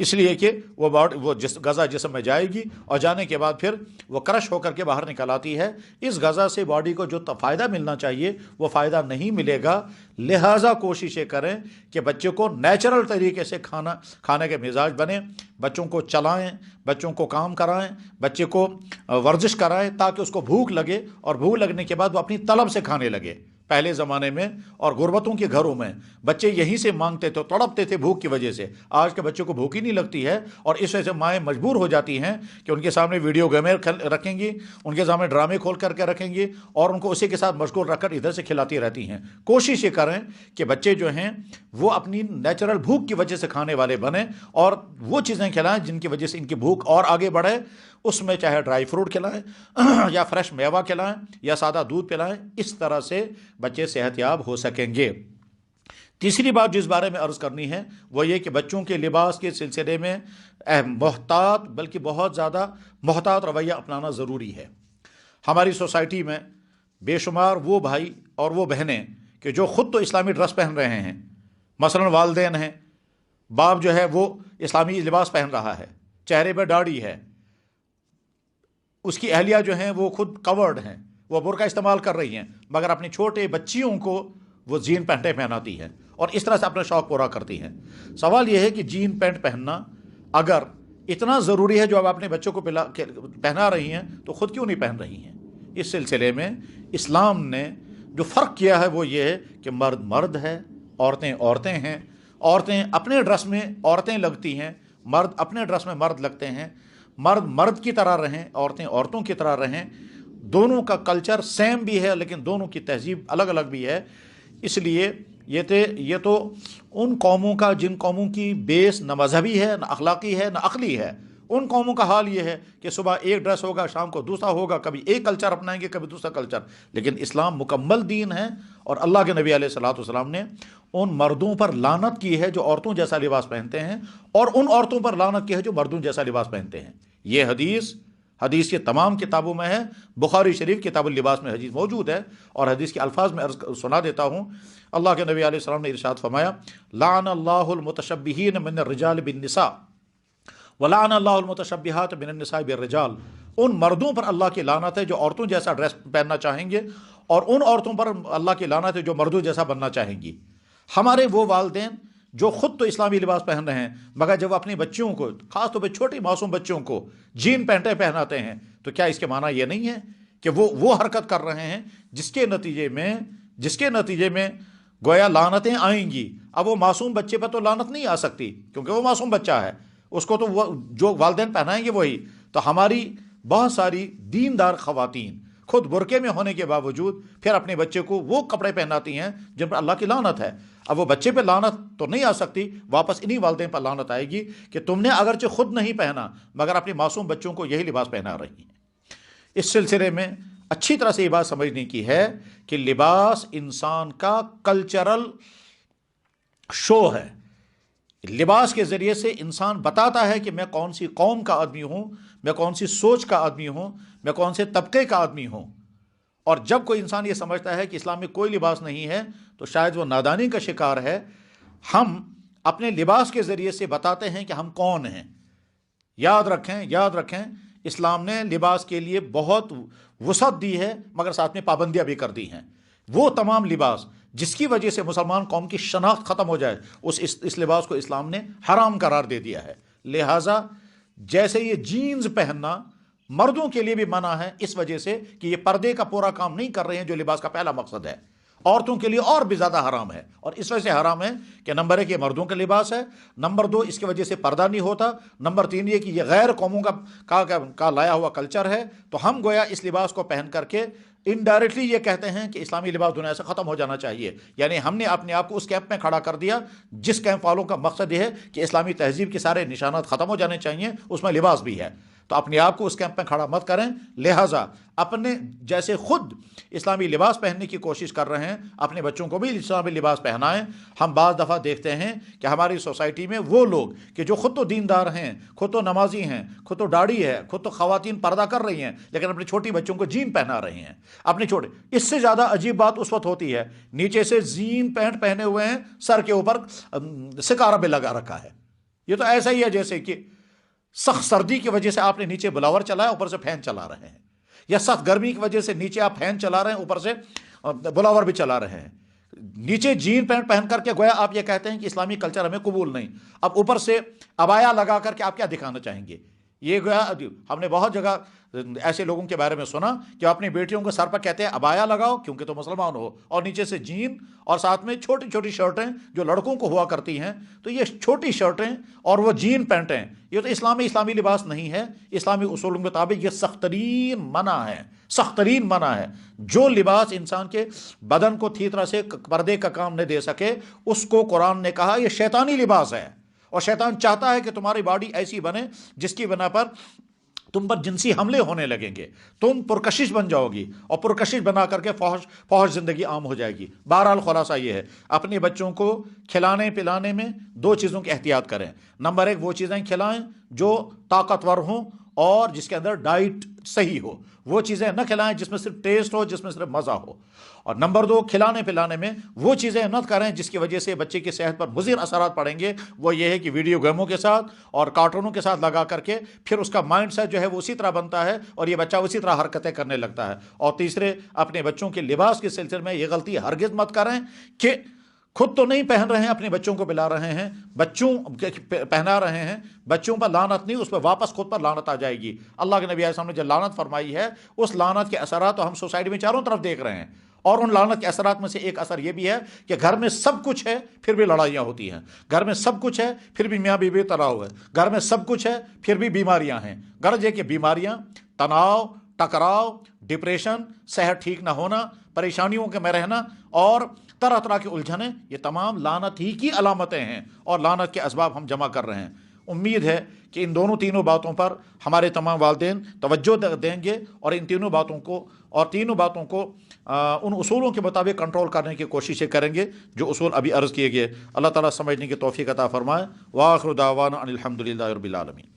اس لیے کہ وہ غذا جسم میں جائے گی اور جانے کے بعد پھر وہ کرش ہو کر کے باہر نکل آتی ہے. اس غذا سے باڈی کو جو فائدہ ملنا چاہیے وہ فائدہ نہیں ملے گا. لہٰذا کوششیں کریں کہ بچے کو نیچرل طریقے سے کھانے کے مزاج بنے. بچوں کو چلائیں، بچوں کو کام کرائیں، بچے کو ورزش کرائیں تاکہ اس کو بھوک لگے، اور بھوک لگنے کے بعد وہ اپنی طلب سے کھانے لگے. پہلے زمانے میں اور غربتوں کے گھروں میں بچے یہیں سے مانگتے تھے، تڑپتے تھے بھوک کی وجہ سے. آج کے بچوں کو بھوک ہی نہیں لگتی ہے، اور اس وجہ سے مائیں مجبور ہو جاتی ہیں کہ ان کے سامنے ویڈیو گیمیں رکھیں گی، ان کے سامنے ڈرامے کھول کر کے رکھیں گی، اور ان کو اسی کے ساتھ مشغول رکھ کر ادھر سے کھلاتی رہتی ہیں. کوشش یہ کریں کہ بچے جو ہیں وہ اپنی نیچرل بھوک کی وجہ سے کھانے والے بنیں، اور وہ چیزیں کھلائیں جن کی وجہ سے ان کی بھوک اور آگے بڑھے. اس میں چاہے ڈرائی فروٹ کھلائیں یا فریش میوہ کھلائیں یا سادہ دودھ پلائیں. اس طرح سے بچے صحت یاب ہو سکیں گے. تیسری بات جس بارے میں عرض کرنی ہے وہ یہ کہ بچوں کے لباس کے سلسلے میں محتاط، بلکہ بہت زیادہ محتاط رویہ اپنانا ضروری ہے. ہماری سوسائٹی میں بے شمار وہ بھائی اور وہ بہنیں کہ جو خود تو اسلامی ڈریس پہن رہے ہیں. مثلا والدین ہیں، باپ جو ہے وہ اسلامی لباس پہن رہا ہے، چہرے پہ داڑھی ہے، اس کی اہلیہ جو ہیں وہ خود کورڈ ہیں، وہ برقع استعمال کر رہی ہیں، مگر اپنی چھوٹے بچیوں کو وہ جین پینٹیں پہناتی ہیں اور اس طرح سے اپنا شوق پورا کرتی ہیں. سوال یہ ہے کہ جین پینٹ پہننا اگر اتنا ضروری ہے جو اب اپنے بچوں کو پہنا رہی ہیں تو خود کیوں نہیں پہن رہی ہیں؟ اس سلسلے میں اسلام نے جو فرق کیا ہے وہ یہ ہے کہ مرد مرد ہے، عورتیں عورتیں ہیں. عورتیں اپنے ڈریس میں عورتیں لگتی ہیں، مرد اپنے ڈریس میں مرد لگتے ہیں. مرد مرد کی طرح رہیں، عورتیں عورتوں کی طرح رہیں. دونوں کا کلچر سیم بھی ہے لیکن دونوں کی تہذیب الگ الگ بھی ہے. اس لیے یہ تو ان قوموں کا جن قوموں کی بیس نہ مذہبی ہے، نہ اخلاقی ہے، نہ عقلی ہے. ان قوموں کا حال یہ ہے کہ صبح ایک ڈریس ہوگا، شام کو دوسرا ہوگا، کبھی ایک کلچر اپنائیں گے، کبھی دوسرا کلچر. لیکن اسلام مکمل دین ہے، اور اللہ کے نبی علیہ الصلوۃ والسلام نے ان مردوں پر لعنت کی ہے جو عورتوں جیسا لباس پہنتے ہیں، اور ان عورتوں پر لعنت کی ہے جو مردوں جیسا لباس پہنتے ہیں. یہ حدیث کے تمام کتابوں میں ہے. بخاری شریف کتاب اللباس میں حدیث موجود ہے، اور حدیث کے الفاظ میں سنا دیتا ہوں. اللہ کے نبی علیہ السلام نے ارشاد فرمایا: لعن اللہ المتشبہین من الرجال بالنساء ولعن اللہ المتشبہات من النساء بالرجال. ان مردوں پر اللہ کی لعنت ہے جو عورتوں جیسا ڈریس پہننا چاہیں گے، اور ان عورتوں پر اللہ کی لعنت ہے جو مردوں جیسا بننا چاہیں گی. ہمارے وہ والدین جو خود تو اسلامی لباس پہن رہے ہیں، مگر جب اپنی بچیوں کو، خاص طور پہ چھوٹی معصوم بچوں کو جین پینٹیں پہناتے ہیں، تو کیا اس کے معنی یہ نہیں ہے کہ وہ حرکت کر رہے ہیں جس کے نتیجے میں گویا لعنتیں آئیں گی؟ اب وہ معصوم بچے پر تو لعنت نہیں آ سکتی کیونکہ وہ معصوم بچہ ہے، اس کو تو وہ جو والدین پہنائیں گے وہی. تو ہماری بہت ساری دیندار خواتین خود برقعے میں ہونے کے باوجود پھر اپنے بچے کو وہ کپڑے پہناتی ہیں جن پر اللہ کی لعنت ہے. اب وہ بچے پہ لعنت تو نہیں آ سکتی، واپس انہی والدین پر لعنت آئے گی کہ تم نے اگرچہ خود نہیں پہنا مگر اپنے معصوم بچوں کو یہی لباس پہنا رہی ہیں. اس سلسلے میں اچھی طرح سے یہ بات سمجھنے کی ہے کہ لباس انسان کا کلچرل شو ہے. لباس کے ذریعے سے انسان بتاتا ہے کہ میں کون سی قوم کا آدمی ہوں، میں کون سی سوچ کا آدمی ہوں، میں کون سے طبقے کا آدمی ہوں. اور جب کوئی انسان یہ سمجھتا ہے کہ اسلام میں کوئی لباس نہیں ہے تو شاید وہ نادانی کا شکار ہے. ہم اپنے لباس کے ذریعے سے بتاتے ہیں کہ ہم کون ہیں. یاد رکھیں اسلام نے لباس کے لیے بہت وسعت دی ہے مگر ساتھ میں پابندیاں بھی کر دی ہیں. وہ تمام لباس جس کی وجہ سے مسلمان قوم کی شناخت ختم ہو جائے اس لباس کو اسلام نے حرام قرار دے دیا ہے. لہٰذا جیسے یہ جینز پہننا مردوں کے لیے بھی منع ہے اس وجہ سے کہ یہ پردے کا پورا کام نہیں کر رہے ہیں جو لباس کا پہلا مقصد ہے. عورتوں کے لیے اور بھی زیادہ حرام ہے، اور اس وجہ سے حرام ہے کہ نمبر 1 یہ مردوں کا لباس ہے، نمبر 2 اس کی وجہ سے پردہ نہیں ہوتا، نمبر 3 یہ کہ یہ غیر قوموں کا لایا ہوا کلچر ہے. تو ہم گویا اس لباس کو پہن کر کے انڈائریکٹلی یہ کہتے ہیں کہ اسلامی لباس دنیا سے ختم ہو جانا چاہیے. یعنی ہم نے اپنے آپ کو اس کیمپ میں کھڑا کر دیا جس کیمپ والوں کا مقصد یہ ہے کہ اسلامی تہذیب کے سارے نشانات ختم ہو جانے چاہیے، اس میں لباس بھی ہے. تو اپنے آپ کو اس کیمپ میں کھڑا مت کریں. لہٰذا اپنے جیسے خود اسلامی لباس پہننے کی کوشش کر رہے ہیں اپنے بچوں کو بھی اسلامی لباس پہنائیں. ہم بعض دفعہ دیکھتے ہیں کہ ہماری سوسائٹی میں وہ لوگ کہ جو خود تو دیندار ہیں، خود تو نمازی ہیں، خود تو داڑھی ہے، خود تو خواتین پردہ کر رہی ہیں، لیکن اپنی چھوٹی بچوں کو جین پہنا رہی ہیں. اپنے چھوٹے، اس سے زیادہ عجیب بات اس وقت ہوتی ہے نیچے سے جین پینٹ پہنے ہوئے ہیں، سر کے اوپر سکارہ بھی لگا رکھا ہے. یہ تو ایسا ہی ہے جیسے کہ سخت سردی کی وجہ سے آپ نے نیچے بلاور چلایا، اوپر سے فین چلا رہے ہیں، یا سخت گرمی کی وجہ سے نیچے آپ فین چلا رہے ہیں، اوپر سے بلاور بھی چلا رہے ہیں، نیچے جین پینٹ پہن کر کے گویا آپ یہ کہتے ہیں کہ اسلامی کلچر ہمیں قبول نہیں، اب اوپر سے عبایا لگا کر کے آپ کیا دکھانا چاہیں گے؟ یہ گویا ہم نے بہت جگہ ایسے لوگوں کے بارے میں سنا کہ اپنی بیٹیوں کو سر پر کہتے ہیں عبایا لگاؤ کیونکہ تو مسلمان ہو، اور نیچے سے جین اور ساتھ میں چھوٹی چھوٹی شرٹیں جو لڑکوں کو ہوا کرتی ہیں، تو یہ چھوٹی شرٹیں اور وہ جین پینٹیں، یہ تو اسلامی لباس نہیں ہے، اسلامی اصولوں کے مطابق یہ سخت ترین منع ہے، سخت ترین منع ہے۔ جو لباس انسان کے بدن کو ٹھیک طرح سے پردے کا کام نہیں دے سکے، اس کو قرآن نے کہا یہ شیطانی لباس ہے، اور شیطان چاہتا ہے کہ تمہاری باڈی ایسی بنے جس کی بنا پر تم پر جنسی حملے ہونے لگیں گے، تم پرکشش بن جاؤ گی، اور پرکشش بنا کر کے فحش زندگی عام ہو جائے گی۔ بہرحال خلاصہ یہ ہے، اپنے بچوں کو کھلانے پلانے میں دو چیزوں کی احتیاط کریں۔ نمبر ایک، وہ چیزیں کھلائیں جو طاقتور ہوں اور جس کے اندر ڈائٹ صحیح ہو، وہ چیزیں نہ کھلائیں جس میں صرف ٹیسٹ ہو، جس میں صرف مزہ ہو۔ اور نمبر دو، کھلانے پلانے میں وہ چیزیں نہ کریں جس کی وجہ سے بچے کی صحت پر مضر اثرات پڑیں گے، وہ یہ ہے کہ ویڈیو گیموں کے ساتھ اور کارٹونوں کے ساتھ لگا کر کے پھر اس کا مائنڈ سیٹ جو ہے وہ اسی طرح بنتا ہے اور یہ بچہ اسی طرح حرکتیں کرنے لگتا ہے۔ اور تیسرے، اپنے بچوں کے لباس کے سلسلے میں یہ غلطی ہرگز مت کریں کہ خود تو نہیں پہن رہے ہیں، اپنے بچوں کو پلا رہے ہیں، بچوں پہنا رہے ہیں، بچوں پر لعنت نہیں، اس پہ واپس خود پر لعنت آ جائے گی۔ اللہ کے نبی علیہ السلام نے جو لعنت فرمائی ہے، اس لعنت کے اثرات تو ہم سوسائٹی میں چاروں طرف دیکھ رہے ہیں، اور ان لعنت کے اثرات میں سے ایک اثر یہ بھی ہے کہ گھر میں سب کچھ ہے پھر بھی لڑائیاں ہوتی ہیں، گھر میں سب کچھ ہے پھر بھی میاں بیوی تناؤ ہے، گھر میں سب کچھ ہے پھر بھی بیماریاں ہیں۔ غرض یہ کہ بیماریاں، تناؤ، ٹکراؤ، ڈپریشن، صحت ٹھیک نہ ہونا، پریشانیوں کے میں رہنا اور طرح طرح کی الجھنیں، یہ تمام لعنت ہی کی علامتیں ہیں اور لعنت کے اسباب ہم جمع کر رہے ہیں۔ امید ہے کہ ان دونوں تینوں باتوں پر ہمارے تمام والدین توجہ دیں گے اور ان تینوں باتوں کو ان اصولوں کے مطابق کنٹرول کرنے کی کوششیں کریں گے جو اصول ابھی عرض کیے گئے۔ اللہ تعالیٰ سمجھنے کی توفیق عطا فرمائے۔ وآخر دعوانا ان الحمد للہ رب العالمین۔